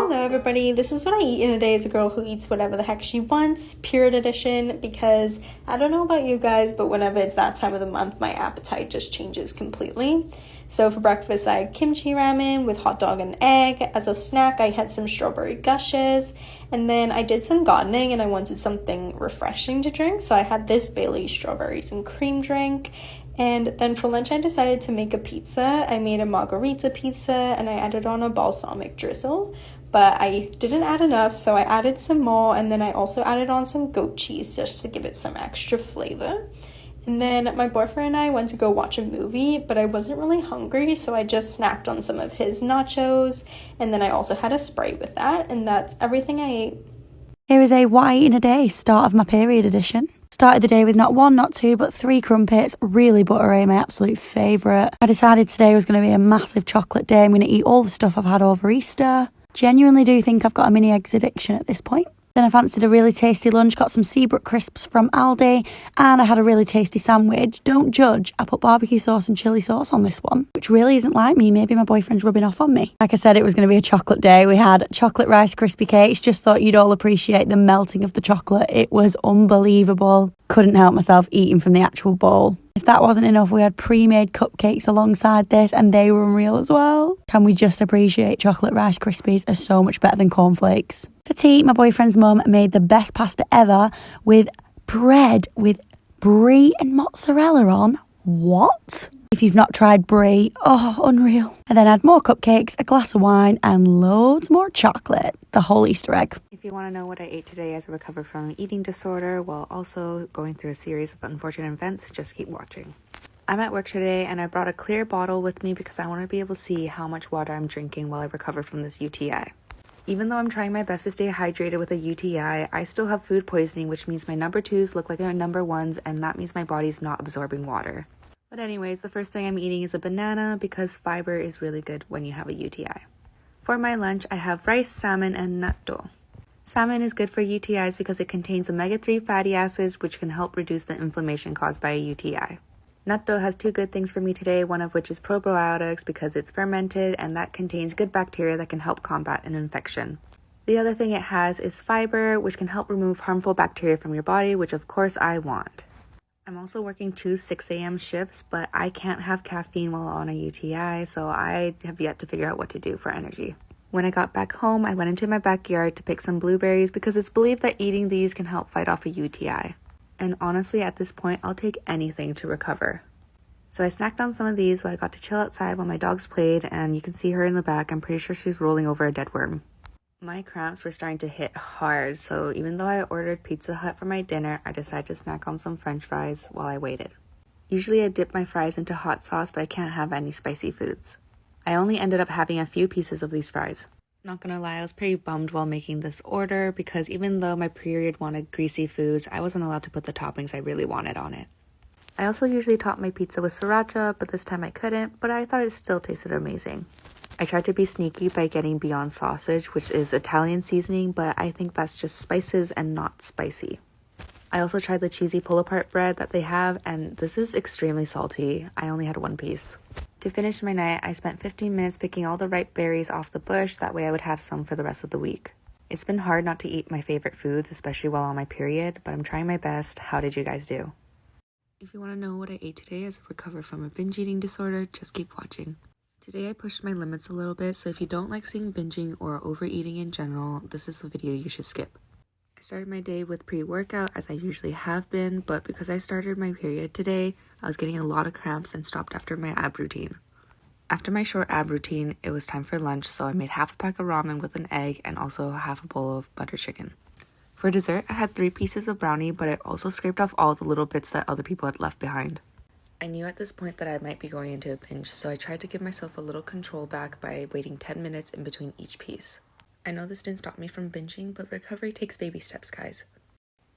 Hello everybody, this is what I eat in a day as a girl who eats whatever the heck she wants, period edition, because I don't know about you guys, but whenever it's that time of the month, my appetite just changes completely. So for breakfast, I had kimchi ramen with hot dog and egg. As a snack, I had some strawberry gushes, and then I did some gardening and I wanted something refreshing to drink, so I had this Bailey's strawberries and cream drink. And then for lunch, I decided to make a pizza. I made a margarita pizza and I added on a balsamic drizzle, but I didn't add enough, so I added some more, and then I also added on some goat cheese just to give it some extra flavor. And then my boyfriend and I went to go watch a movie, but I wasn't really hungry, so I just snacked on some of his nachos, and then I also had a Sprite with that, and that's everything I ate. Here is a what I eat in a day, start of my period edition. Started the day with not one, not two, but 3 crumpets, really buttery, my absolute favourite. I decided today was going to be a massive chocolate day. I'm going to eat all the stuff I've had over Easter. Genuinely do think I've got a mini eggs addiction at this point. Then I fancied a really tasty lunch, got some Seabrook crisps from Aldi, and I had a really tasty sandwich. Don't judge, I put barbecue sauce and chilli sauce on this one, which really isn't like me. Maybe my boyfriend's rubbing off on me. Like I said, it was going to be a chocolate day. We had chocolate Rice Krispie cakes. Just thought you'd all appreciate the melting of the chocolate. It was unbelievable. Couldn't help myself eating from the actual bowl. If that wasn't enough, we had pre-made cupcakes alongside this, and they were unreal as well. Can we just appreciate chocolate Rice Krispies are so much better than cornflakes? For tea, my boyfriend's mum made the best pasta ever with bread with brie and mozzarella on. What? If you've not tried brie, oh, unreal. And then had more cupcakes, a glass of wine, and loads more chocolate. The whole Easter egg. If you want to know what I ate today as I recover from an eating disorder while also going through a series of unfortunate events, just keep watching. I'm at work today and I brought a clear bottle with me because I want to be able to see how much water I'm drinking while I recover from this UTI. Even though I'm trying my best to stay hydrated with a UTI, I still have food poisoning, which means my number 2s look like their number 1s, and that means my body's not absorbing water. But anyways, the first thing I'm eating is a banana because fiber is really good when you have a UTI. For my lunch, I have rice, salmon, and natto. Salmon is good for UTIs because it contains omega-3 fatty acids, which can help reduce the inflammation caused by a UTI. Natto has 2 good things for me today, one of which is probiotics because it's fermented and that contains good bacteria that can help combat an infection. The other thing it has is fiber, which can help remove harmful bacteria from your body, which of course I want. I'm also working 2 6 a.m. shifts, but I can't have caffeine while on a UTI, so I have yet to figure out what to do for energy. When I got back home, I went into my backyard to pick some blueberries because it's believed that eating these can help fight off a UTI. And honestly, at this point, I'll take anything to recover. So I snacked on some of these while I got to chill outside while my dogs played, and you can see her in the back. I'm pretty sure she's rolling over a dead worm. My cramps were starting to hit hard, so even though I ordered Pizza Hut for my dinner, I decided to snack on some french fries while I waited. Usually I dip my fries into hot sauce, but I can't have any spicy foods. I only ended up having a few pieces of these fries. Not gonna lie, I was pretty bummed while making this order because even though my period wanted greasy foods, I wasn't allowed to put the toppings I really wanted on it. I also usually top my pizza with sriracha, but this time I couldn't, but I thought it still tasted amazing. I tried to be sneaky by getting Beyond Sausage, which is Italian seasoning, but I think that's just spices and not spicy. I also tried the cheesy pull-apart bread that they have, and this is extremely salty. I only had 1 piece. To finish my night, I spent 15 minutes picking all the ripe berries off the bush, that way I would have some for the rest of the week. It's been hard not to eat my favorite foods, especially while on my period, but I'm trying my best. How did you guys do? If you want to know what I ate today as I recover from a binge eating disorder, just keep watching. Today I pushed my limits a little bit, so if you don't like seeing binging or overeating in general, this is a video you should skip. I started my day with pre-workout as I usually have been, but because I started my period today, I was getting a lot of cramps and stopped after my ab routine. After my short ab routine, it was time for lunch, so I made half a pack of ramen with an egg and also half a bowl of butter chicken. For dessert, I had 3 pieces of brownie, but I also scraped off all the little bits that other people had left behind. I knew at this point that I might be going into a binge, so I tried to give myself a little control back by waiting 10 minutes in between each piece. I know this didn't stop me from binging, but recovery takes baby steps, guys.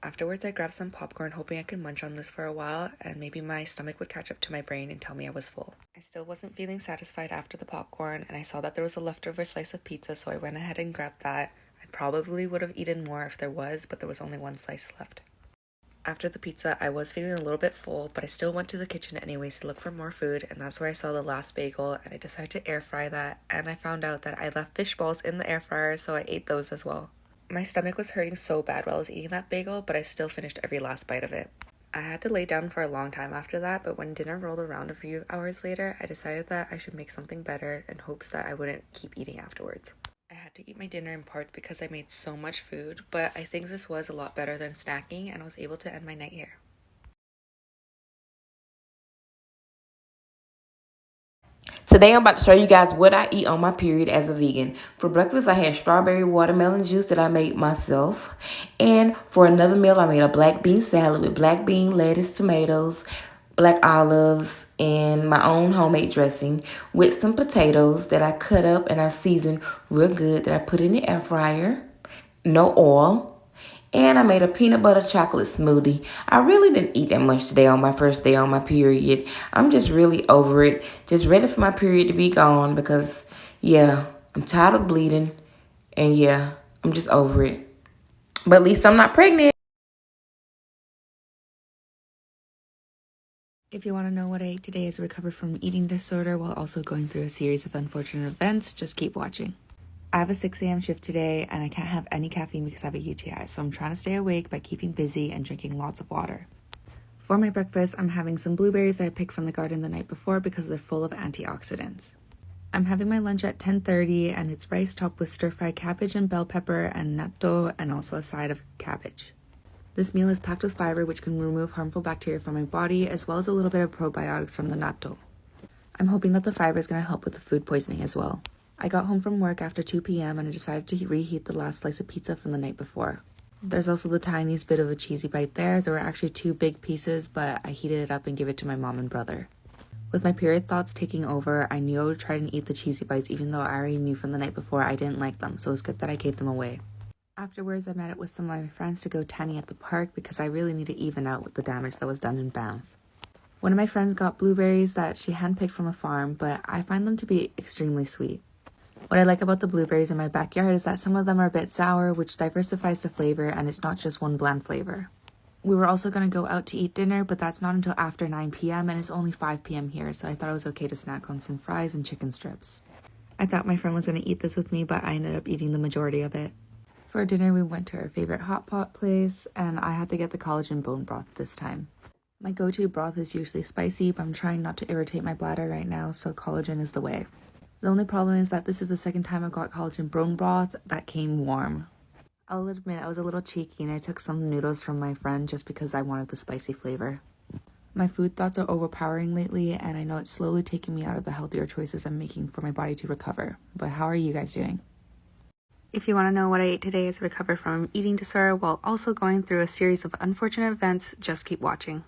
Afterwards, I grabbed some popcorn, hoping I could munch on this for a while, and maybe my stomach would catch up to my brain and tell me I was full. I still wasn't feeling satisfied after the popcorn, and I saw that there was a leftover slice of pizza, so I went ahead and grabbed that. I probably would have eaten more if there was, but there was only 1 slice left. After the pizza, I was feeling a little bit full, but I still went to the kitchen anyways to look for more food, and that's where I saw the last bagel, and I decided to air fry that, and I found out that I left fish balls in the air fryer, so I ate those as well. My stomach was hurting so bad while I was eating that bagel, but I still finished every last bite of it. I had to lay down for a long time after that, but when dinner rolled around a few hours later, I decided that I should make something better in hopes that I wouldn't keep eating afterwards. I had to eat my dinner in part because I made so much food, but I think this was a lot better than snacking, and I was able to end my night here. Today I'm about to show you guys what I eat on my period as a vegan. For breakfast I had strawberry watermelon juice that I made myself. And for another meal I made a black bean salad with black bean, lettuce, tomatoes, black olives, and my own homemade dressing with some potatoes that I cut up and I seasoned real good that I put in the air fryer. No oil. And I made a peanut butter chocolate smoothie. I really didn't eat that much today on my first day on my period. I'm just really over it. Just ready for my period to be gone because, yeah, I'm tired of bleeding. And yeah, I'm just over it. But at least I'm not pregnant. If you want to know what I ate today as I recovered from an eating disorder while also going through a series of unfortunate events, just keep watching. I have a 6 a.m. shift today and I can't have any caffeine because I have a UTI, so I'm trying to stay awake by keeping busy and drinking lots of water. For my breakfast, I'm having some blueberries that I picked from the garden the night before because they're full of antioxidants. I'm having my lunch at 10:30 and it's rice topped with stir-fried cabbage and bell pepper and natto and also a side of cabbage. This meal is packed with fiber which can remove harmful bacteria from my body as well as a little bit of probiotics from the natto. I'm hoping that the fiber is going to help with the food poisoning as well. I got home from work after 2 p.m. and I decided to reheat the last slice of pizza from the night before. There's also the tiniest bit of a cheesy bite there. There were actually 2 big pieces, but I heated it up and gave it to my mom and brother. With my period thoughts taking over, I knew I would try and eat the cheesy bites even though I already knew from the night before I didn't like them, so it's good that I gave them away. Afterwards, I met up with some of my friends to go tanning at the park because I really need to even out with the damage that was done in Banff. One of my friends got blueberries that she handpicked from a farm, but I find them to be extremely sweet. What I like about the blueberries in my backyard is that some of them are a bit sour, which diversifies the flavor and it's not just one bland flavor. We were also going to go out to eat dinner, but that's not until after 9 p.m. and it's only 5 p.m. here, so I thought it was okay to snack on some fries and chicken strips. I thought my friend was going to eat this with me, but I ended up eating the majority of it. For dinner, we went to our favorite hot pot place, and I had to get the collagen bone broth this time. My go-to broth is usually spicy, but I'm trying not to irritate my bladder right now, so collagen is the way. The only problem is that this is the second time I've got collagen bone broth that came warm. I'll admit I was a little cheeky and I took some noodles from my friend just because I wanted the spicy flavor. My food thoughts are overpowering lately and I know it's slowly taking me out of the healthier choices I'm making for my body to recover. But how are you guys doing? If you want to know what I ate today as I recover from an eating disorder while also going through a series of unfortunate events, just keep watching.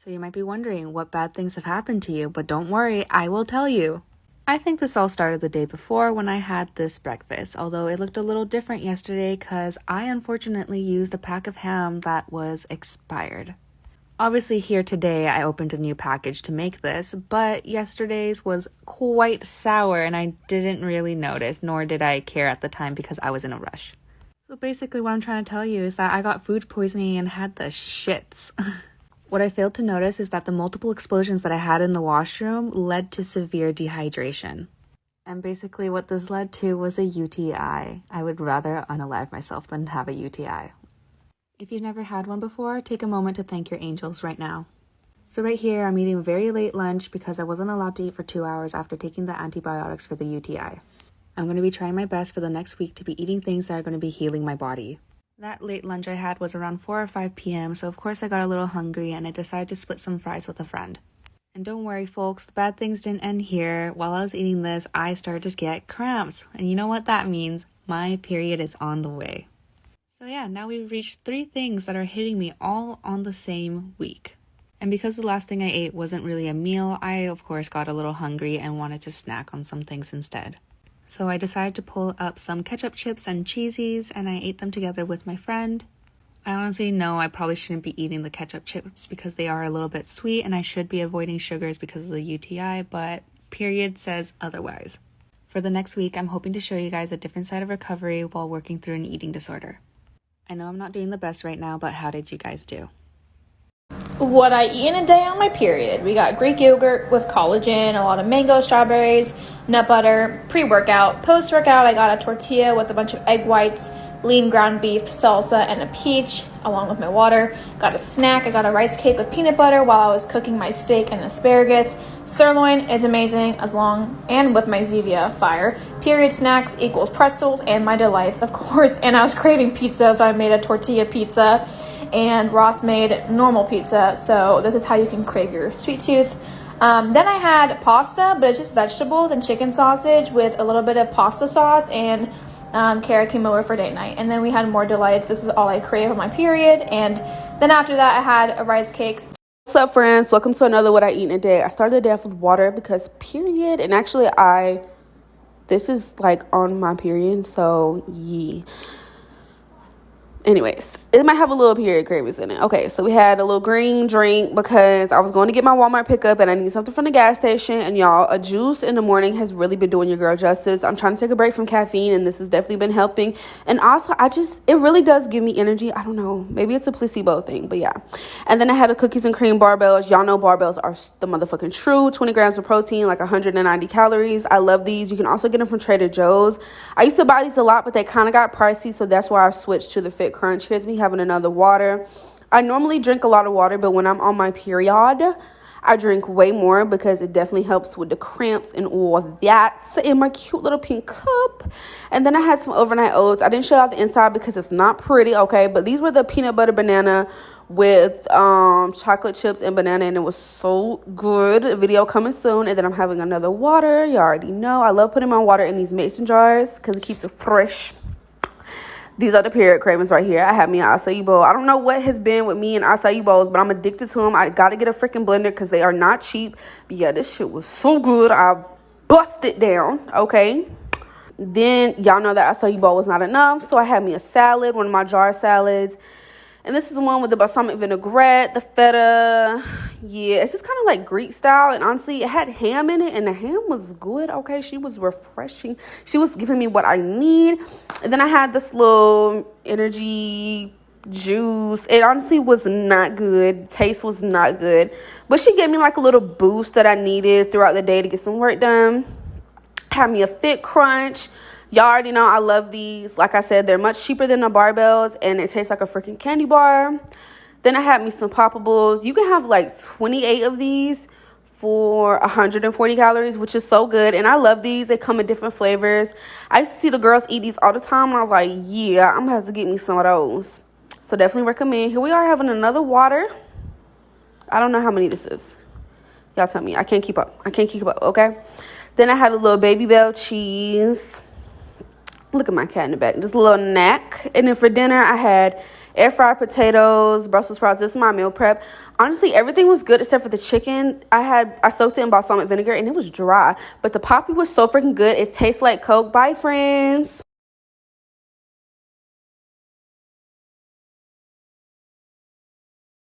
So you might be wondering what bad things have happened to you, but don't worry, I will tell you. I think this all started the day before when I had this breakfast, although it looked a little different yesterday because I unfortunately used a pack of ham that was expired. Obviously here today I opened a new package to make this, but yesterday's was quite sour and I didn't really notice, nor did I care at the time because I was in a rush. So basically what I'm trying to tell you is that I got food poisoning and had the shits. What I failed to notice is that the multiple explosions that I had in the washroom led to severe dehydration. And basically what this led to was a UTI. I would rather unalive myself than have a UTI. If you've never had one before, take a moment to thank your angels right now. So right here, I'm eating a very late lunch because I wasn't allowed to eat for 2 hours after taking the antibiotics for the UTI. I'm going to be trying my best for the next week to be eating things that are going to be healing my body. That late lunch I had was around 4 or 5 p.m., so of course I got a little hungry and I decided to split some fries with a friend. And don't worry folks, the bad things didn't end here. While I was eating this, I started to get cramps. And you know what that means? My period is on the way. So yeah, now we've reached 3 things that are hitting me all on the same week. And because the last thing I ate wasn't really a meal, I of course got a little hungry and wanted to snack on some things instead. So I decided to pull up some ketchup chips and cheesies and I ate them together with my friend. I honestly know I probably shouldn't be eating the ketchup chips because they are a little bit sweet and I should be avoiding sugars because of the UTI, but period says otherwise. For the next week, I'm hoping to show you guys a different side of recovery while working through an eating disorder. I know I'm not doing the best right now, but how did you guys do? what I eat in a day on my period. We got Greek yogurt with collagen, a lot of mango, strawberries, nut butter, pre-workout. Post-workout, I got a tortilla with a bunch of egg whites, lean ground beef, salsa, and a peach, along with my water. Got a snack. I got a rice cake with peanut butter while I was cooking my steak and asparagus. Sirloin is amazing, and with my Zevia fire. Period snacks equals pretzels and my delights, of course. And I was craving pizza, so I made a tortilla pizza. And Ross made normal pizza, so this is how you can crave your sweet tooth. Then I had pasta, but it's just vegetables and chicken sausage with a little bit of pasta sauce, and Kara came over for date night. And then we had more delights. This is all I crave on my period. And then after that, I had a rice cake. What's up, friends? Welcome to another What I Eat in a Day. I started the day off with water because period, and actually this is like on my period, so yeah. Anyways, it might have a little period cravings in it. Okay, so we had a little green drink because I was going to get my Walmart pickup and I need something from the gas station. And y'all, a juice in the morning has really been doing your girl justice. I'm trying to take a break from caffeine and this has definitely been helping. And also, it really does give me energy. I don't know, maybe it's a placebo thing, but yeah. And then I had a cookies and cream barbells. Y'all know barbells are the motherfucking true. 20 grams of protein, like 190 calories. I love these. You can also get them from Trader Joe's. I used to buy these a lot, but they kind of got pricey, so that's why I switched to the Fit Crunch. Here's me having another water. I normally drink a lot of water, but when I'm on my period, I drink way more because it definitely helps with the cramps and all that in my cute little pink cup. And then I had some overnight oats. I didn't show out the inside because it's not pretty, okay? But these were the peanut butter banana with chocolate chips and banana, and it was so good. Video coming soon. And then I'm having another water. You already know I love putting my water in these mason jars because it keeps it fresh. These are the period cravings right here. I have me an acai bowl. I don't know what has been with me and acai bowls, but I'm addicted to them. I got to get a freaking blender because they are not cheap. But yeah, this shit was so good. I busted down, okay? Then y'all know that acai bowl was not enough, so I had me a salad, one of my jar salads. And this is the one with the balsamic vinaigrette, the feta. Yeah, it's just kind of like Greek style. And honestly, it had ham in it. And the ham was good, okay? She was refreshing. She was giving me what I need. And then I had this little energy juice. It honestly was not good. Taste was not good. But she gave me like a little boost that I needed throughout the day to get some work done. Had me a Fit Crunch. Y'all already know I love these. Like I said, they're much cheaper than the barbells, and it tastes like a freaking candy bar. Then I had me some poppables. You can have like 28 of these for 140 calories, which is so good. And I love these. They come in different flavors. I used to see the girls eat these all the time, and I was like, yeah, I'm gonna have to get me some of those. So definitely recommend. Here we are having another water. I don't know how many this is. Y'all tell me. I can't keep up. Okay? Then I had a little Baby Bell cheese. Look at my cat in the back. Just a little snack. And then for dinner, I had air fried potatoes, Brussels sprouts. This is my meal prep. Honestly, everything was good except for the chicken. I soaked it in balsamic vinegar and it was dry. But the poppy was so freaking good. It tastes like Coke. Bye, friends.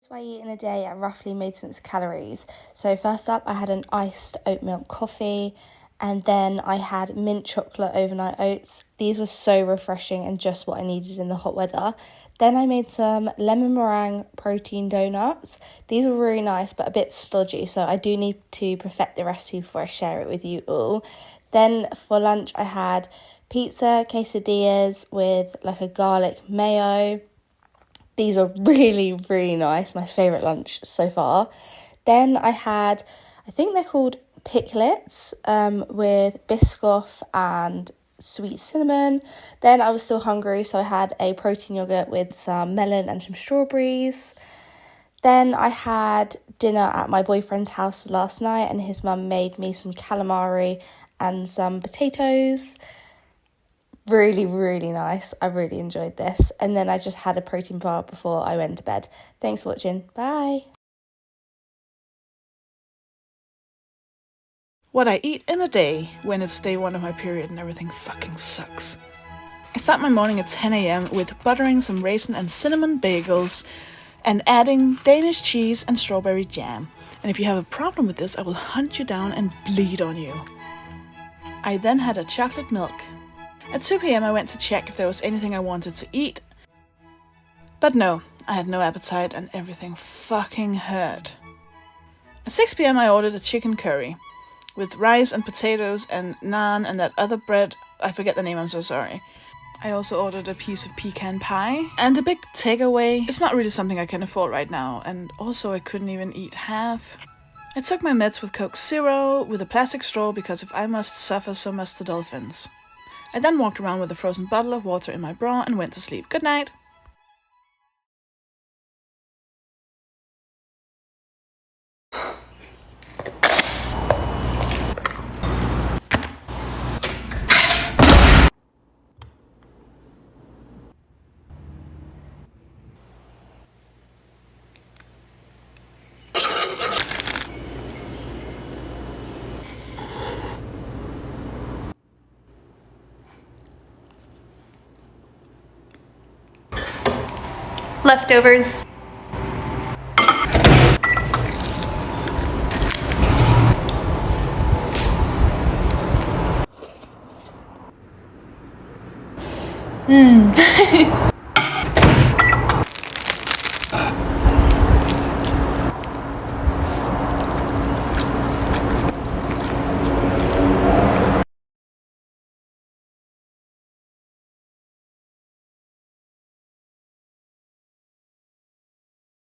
What I eat in a day, I roughly made sense of calories. So first up, I had an iced oat milk coffee. And then I had mint chocolate overnight oats. These were so refreshing and just what I needed in the hot weather. Then I made some lemon meringue protein donuts. These were really nice, but a bit stodgy. So I do need to perfect the recipe before I share it with you all. Then for lunch, I had pizza, quesadillas with like a garlic mayo. These were really, really nice. My favourite lunch so far. Then I had, I think they're called picklets with Biscoff and sweet cinnamon. Then I was still hungry, so I had a protein yogurt with some melon and some strawberries. Then I had dinner at my boyfriend's house last night, and his mum made me some calamari and some potatoes. Really, really nice. I really enjoyed this. And then I just had a protein bar before I went to bed. Thanks for watching. Bye. What I eat in a day when it's day one of my period and everything fucking sucks. I start my morning at 10 a.m. with buttering some raisin and cinnamon bagels and adding Danish cheese and strawberry jam. And if you have a problem with this, I will hunt you down and bleed on you. I then had a chocolate milk. At 2 p.m. I went to check if there was anything I wanted to eat. But no, I had no appetite and everything fucking hurt. At 6 p.m. I ordered a chicken curry with rice and potatoes and naan and that other bread. I forget the name, I'm so sorry. I also ordered a piece of pecan pie and a big takeaway. It's not really something I can afford right now, and also I couldn't even eat half. I took my meds with Coke Zero with a plastic straw because if I must suffer, so must the dolphins. I then walked around with a frozen bottle of water in my bra and went to sleep. Good night. Leftovers.